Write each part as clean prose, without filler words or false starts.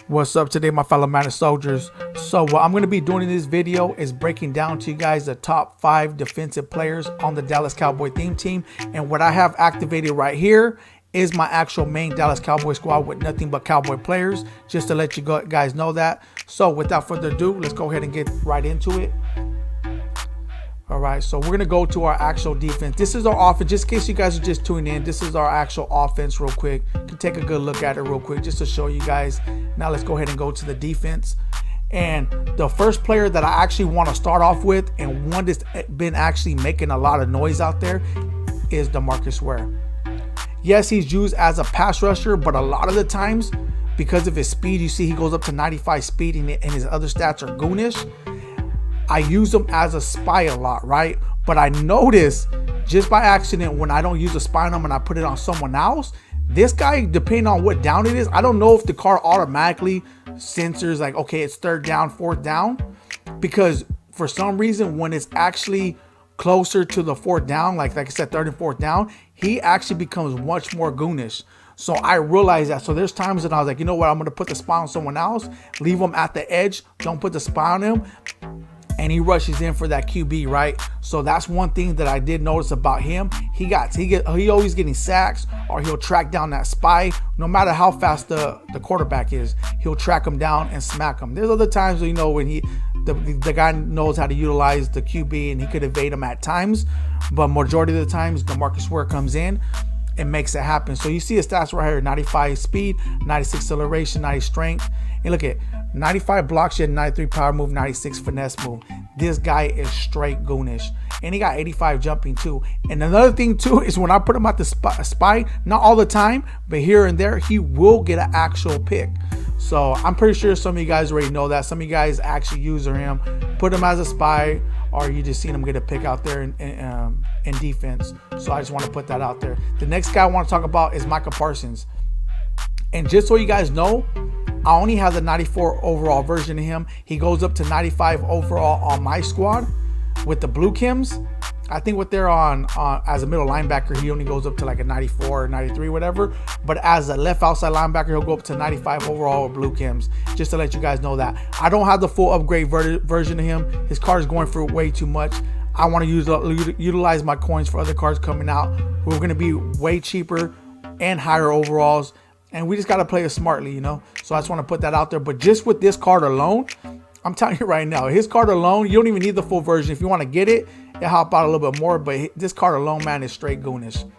What's up today, my fellow Madden soldiers? So what I'm going to be doing in this video is breaking down to you guys the top 5 defensive players on the Dallas Cowboy theme team. And what I have activated right here is my actual main Dallas Cowboy squad with nothing but Cowboy players, just to let you guys know that. So without further ado, let's go ahead and get right into it. All right, so we're going to go to our actual defense. This is our offense. Just in case you guys are just tuning in, this is our actual offense real quick. You can take a good look at it real quick just to show you guys. Now let's go ahead and go to the defense. And the first player that I actually want to start off with, and one that's been actually making a lot of noise out there, is DeMarcus Ware. Yes, he's used as a pass rusher, but a lot of the times, because of his speed, you see he goes up to 95 speed and his other stats are goonish. I use him as a spy a lot, right? But I notice just by accident when I don't use a spy on him and I put it on someone else, this guy, depending on what down it is, I don't know if the car automatically censors like, okay, it's 3rd down, 4th down, because for some reason when it's actually closer to the 4th down, like I said, 3rd and 4th down, he actually becomes much more goonish. So I realized that. So there's times that I was like, you know what, I'm going to put the spy on someone else, leave him at the edge, don't put the spy on him, and he rushes in for that QB, right? So that's one thing that I did notice about him. He always getting sacks, or he'll track down that spy. No matter how fast the quarterback is, he'll track him down and smack him. There's other times, you know, when the guy knows how to utilize the QB and he could evade him at times, but majority of the times DeMarcus Ware comes in and makes it happen. So you see his stats right here: 95 speed, 96 acceleration, 90 strength. And look at 95 block shed, 93 power move, 96 finesse move. This guy is straight goonish. And he got 85 jumping too. And another thing too is when I put him at the spy, not all the time, but here and there, he will get an actual pick. So I'm pretty sure some of you guys already know that. Some of you guys actually use him, put him as a spy, or you just seen him get a pick out there in defense. So I just want to put that out there. The next guy I want to talk about is Micah Parsons. And just so you guys know, I only have the 94 overall version of him. He goes up to 95 overall on my squad with the Blue Kims. I think what they're on as a middle linebacker, he only goes up to like a 94 or 93, whatever. But as a left outside linebacker, he'll go up to 95 overall with Blue Kims. Just to let you guys know that. I don't have the full upgrade version of him. His card is going for way too much. I want to utilize my coins for other cards coming out who are going to be way cheaper and higher overalls. And we just got to play it smartly, you know. So I just want to put that out there. But just with this card alone, I'm telling you right now, his card alone, you don't even need the full version. If you want to get it, it'll help out a little bit more. But this card alone, man, is straight goonish.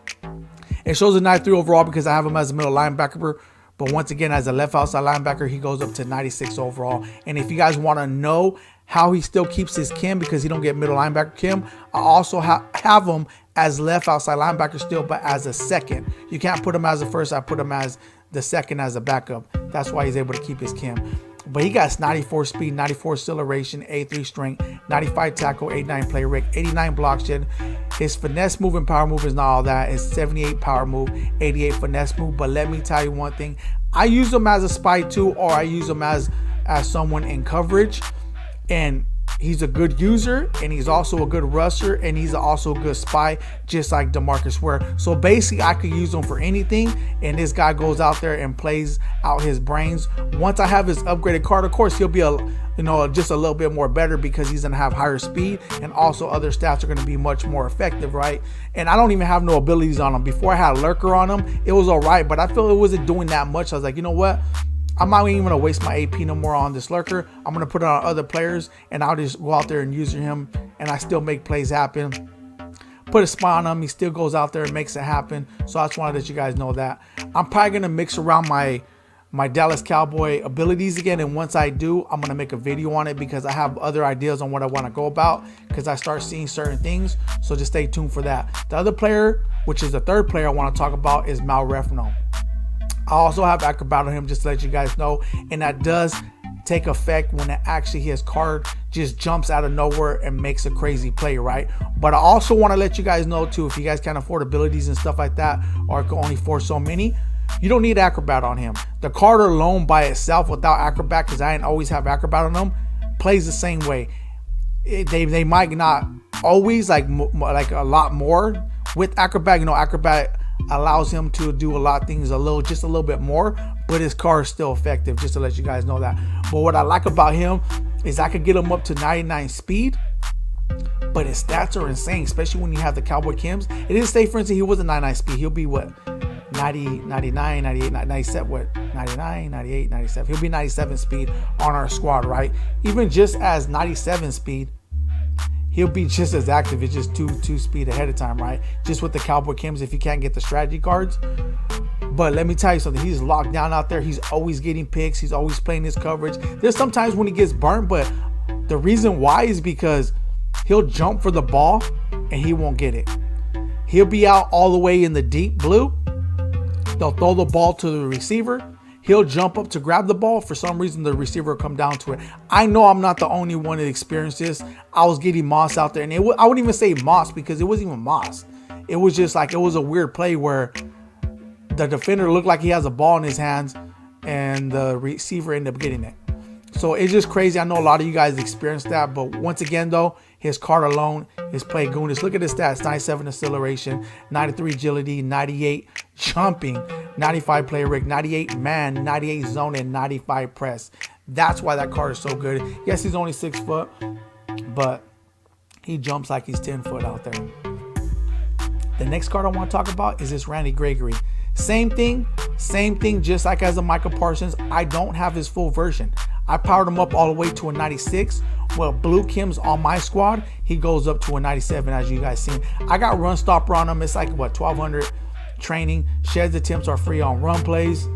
It shows a 93 overall because I have him as a middle linebacker. But once again, as a left outside linebacker, he goes up to 96 overall. And if you guys want to know how he still keeps his Kim because he don't get middle linebacker Kim, I also have him as left outside linebacker still, but as a second. You can't put him as a first. I put him as the second as a backup. That's why he's able to keep his Kim. But he got 94 speed, 94 acceleration, 83 strength, 95 tackle, 89 play rate, 89 block shed. His finesse move and power move is not all that. It's 78 power move, 88 finesse move. But let me tell you one thing. I use him as a spy too, or I use him as someone in coverage. And he's a good user, and he's also a good rusher, and he's also a good spy, just like DeMarcus Ware. So basically, I could use him for anything, and this guy goes out there and plays out his brains. Once I have his upgraded card, of course, he'll be just a little bit more better because he's gonna have higher speed, and also other stats are gonna be much more effective, right? And I don't even have no abilities on him. Before I had Lurker on him, it was all right, but I feel it wasn't doing that much. I was like, you know what? I'm not even going to waste my AP no more on this Lurker. I'm going to put it on other players, and I'll just go out there and use him, and I still make plays happen. Put a spy on him. He still goes out there and makes it happen. So I just wanted to let you guys know that. I'm probably going to mix around my Dallas Cowboy abilities again, and once I do, I'm going to make a video on it because I have other ideas on what I want to go about because I start seeing certain things. So just stay tuned for that. The other player, which is the third player I want to talk about, is Refno. I also have Acrobat on him just to let you guys know, and that does take effect when his card just jumps out of nowhere and makes a crazy play, right? But I also want to let you guys know too, if you guys can't afford abilities and stuff like that, or can only afford so many, you don't need Acrobat on him. The card alone by itself without Acrobat, because I didn't always have Acrobat on them, plays the same way. They might not always like a lot more with Acrobat. You know, Acrobat allows him to do a lot of things just a little bit more, but his car is still effective, just to let you guys know that. But what I like about him is I could get him up to 99 speed, but his stats are insane, especially when you have the Cowboy Kims. It didn't say, for instance, he was a 99 speed. He'll be what? 90, 99, 98, 97, what? 99, 98, 97. He'll be 97 speed on our squad, right? Even just as 97 speed, he'll be just as active. It's just two speed ahead of time, right? Just with the Cowboy Kims if you can't get the strategy cards. But let me tell you something. He's locked down out there. He's always getting picks. He's always playing his coverage. There's sometimes when he gets burnt, but the reason why is because he'll jump for the ball and he won't get it. He'll be out all the way in the deep blue. They'll throw the ball to the receiver. He'll jump up to grab the ball. For some reason, the receiver will come down to it. I know I'm not the only one that experienced this. I was getting Moss out there, and I wouldn't even say Moss because it wasn't even Moss. It was just like, it was a weird play where the defender looked like he has a ball in his hands and the receiver ended up getting it. So it's just crazy. I know a lot of you guys experienced that, but once again though, his card alone is play goonish. Look at his stats: 97 acceleration, 93 agility, 98 jumping, 95 play rig, 98 man, 98 zone, and 95 press. That's why that card is so good. Yes, he's only 6 foot, but he jumps like he's 10 foot out there. The next card I want to talk about is this Randy Gregory. Same thing, just like as a Michael Parsons. I don't have his full version. I powered him up all the way to a 96. Well, Blue Kim's on my squad, he goes up to a 97, as you guys seen. I got run stopper on him. It's like, what, 1200 training. Sheds attempts are free on run plays.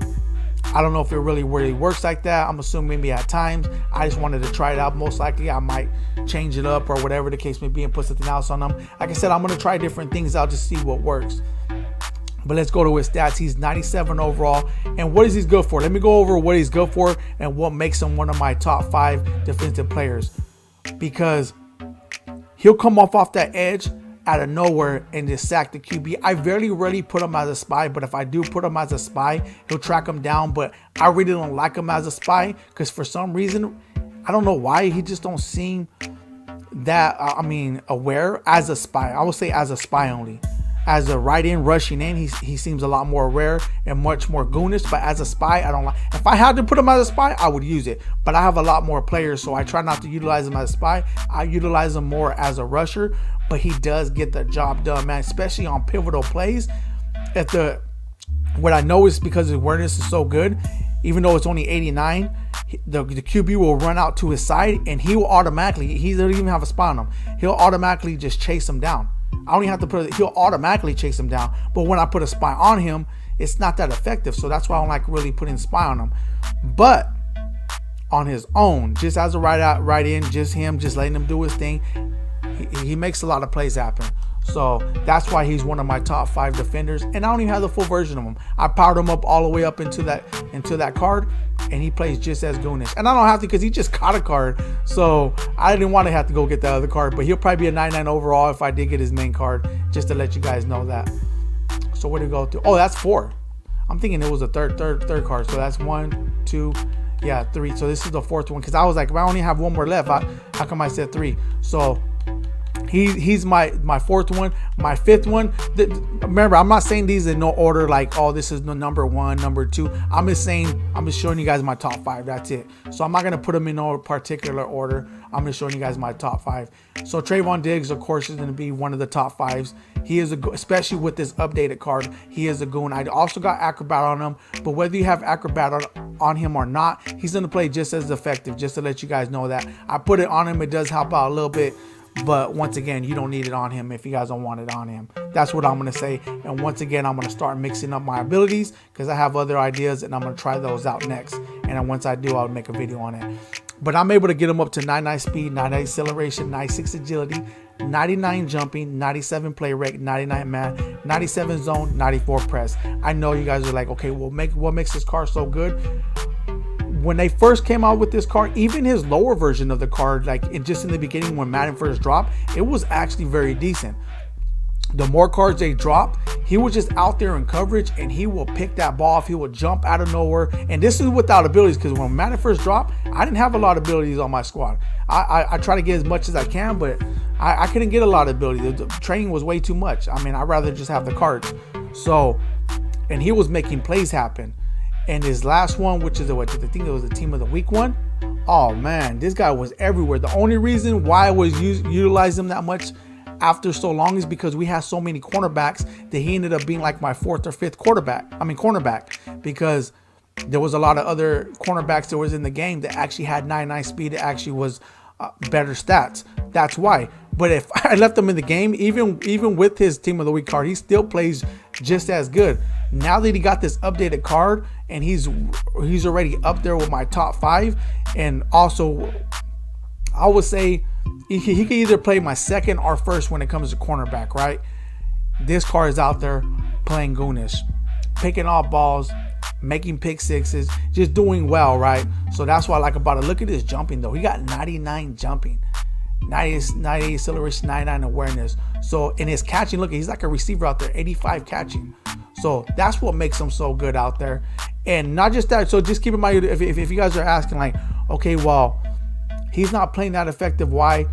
I don't know if it really works like that. I'm assuming maybe at times. I just wanted to try it out. Most likely I might change it up or whatever the case may be and put something else on them. Like I said, I'm going to try different things out to see what works. But let's go to his stats. He's 97 overall. And what is he good for? Let me go over what he's good for and what makes him one of my top 5 defensive players. Because he'll come off that edge out of nowhere and just sack the QB. I very rarely put him as a spy, but if I do put him as a spy, he'll track him down. But I really don't like him as a spy because for some reason, I don't know why, he just don't seem that, aware as a spy. I would say as a spy only. As a right in rushing in, he seems a lot more aware and much more goonish. But as a spy, I don't like. If I had to put him as a spy, I would use it. But I have a lot more players, so I try not to utilize him as a spy. I utilize him more as a rusher. But he does get the job done, man. Especially on pivotal plays. What I know is because his awareness is so good, even though it's only 89, the QB will run out to his side and he will automatically. He doesn't even have a spy on him. He'll automatically just chase him down. I don't even have to put it, he'll automatically chase him down. But when I put a spy on him, it's not that effective. So that's why I don't like really putting spy on him. But on his own, just as a right in, just him, just letting him do his thing, he makes a lot of plays happen. So that's why he's one of my top 5 defenders. And I don't even have the full version of him. I powered him up all the way up into that card, and he plays just as goonish. And I don't have to because he just caught a card. So I didn't want to have to go get that other card. But he'll probably be a 99 overall if I did get his main card, just to let you guys know that. So where to go through? Oh, that's 4. I'm thinking it was a third card. So that's 1, 2, yeah, 3. So this is the 4th one because I was like, if I only have one more left, how come I said 3? So he's my 4th one. My 5th one, remember, I'm not saying these in no order like, oh, this is the number 1, number 2. I'm just showing you guys my top 5. That's it. So I'm not going to put them in no particular order. I'm just showing you guys my top 5. So Trayvon Diggs, of course, is going to be one of the top 5s. He is especially with this updated card, he is a goon. I also got Acrobat on him, but whether you have Acrobat on him or not, he's going to play just as effective, just to let you guys know that. I put it on him. It does help out a little bit. But once again, you don't need it on him if you guys don't want it on him. That's what I'm going to say. And once again, I'm going to start mixing up my abilities because I have other ideas and I'm going to try those out next. And then once I do, I'll make a video on it. But I'm able to get him up to 99 speed, 99 acceleration, 96 agility, 99 jumping, 97 play rate, 99 man, 97 zone, 94 press. I know you guys are like, okay, what makes this car so good? When they first came out with this card, even his lower version of the card, just in the beginning when Madden first dropped, it was actually very decent. The more cards they dropped, he was just out there in coverage and he will pick that ball off. He will jump out of nowhere. And this is without abilities because when Madden first dropped, I didn't have a lot of abilities on my squad. I try to get as much as I can, but I couldn't get a lot of abilities. The training was way too much. I'd rather just have the cards. So, and he was making plays happen. And his last one, which is I think it was the team of the week one. Oh man, this guy was everywhere. The only reason why I was utilizing him that much after so long is because we had so many cornerbacks that he ended up being like my 4th or 5th cornerback, because there was a lot of other cornerbacks that was in the game that actually had 9.9 speed, that actually was better stats. That's why. But if I left him in the game, even with his team of the week card, he still plays just as good. Now that he got this updated card and he's already up there with my top 5, and also I would say he can either play my 2nd or 1st when it comes to cornerback, right? This card is out there playing goonish, picking off balls, making pick sixes, just doing well, right? So that's what I like about it. Look at his jumping though. He got 99 jumping, 98 acceleration, 99 awareness. So in his catching, look, he's like a receiver out there, 85 catching. So that's what makes him so good out there. And not just that, so just keep in mind, if you guys are asking like, okay, well, he's not playing that effective, why?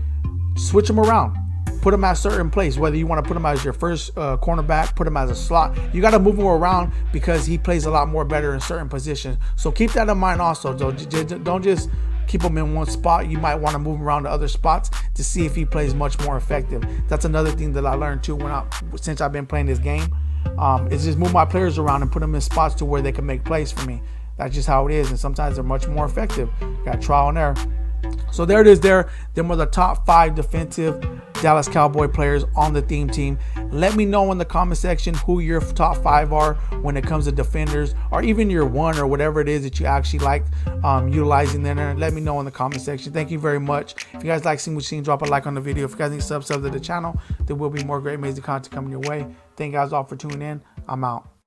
Switch him around. Put him at a certain place, whether you want to put him as your first cornerback, put him as a slot. You got to move him around because he plays a lot more better in certain positions. So keep that in mind also. Don't just keep him in one spot. You might want to move him around to other spots to see if he plays much more effective. That's another thing that I learned too since I've been playing this game. Is just move my players around and put them in spots to where they can make plays for me. That's just how it is. And sometimes they're much more effective. Got trial and error. So there it is there. Them were the top 5 defensive Dallas Cowboy players on the theme team. Let me know in the comment section who your top 5 are when it comes to defenders, or even your 1 or whatever it is that you actually like utilizing there. Let me know in the comment section. Thank you very much. If you guys like seeing what you've seen, drop a like on the video. If you guys need sub to the channel, there will be more great amazing content coming your way. Thank you guys all for tuning in. I'm out.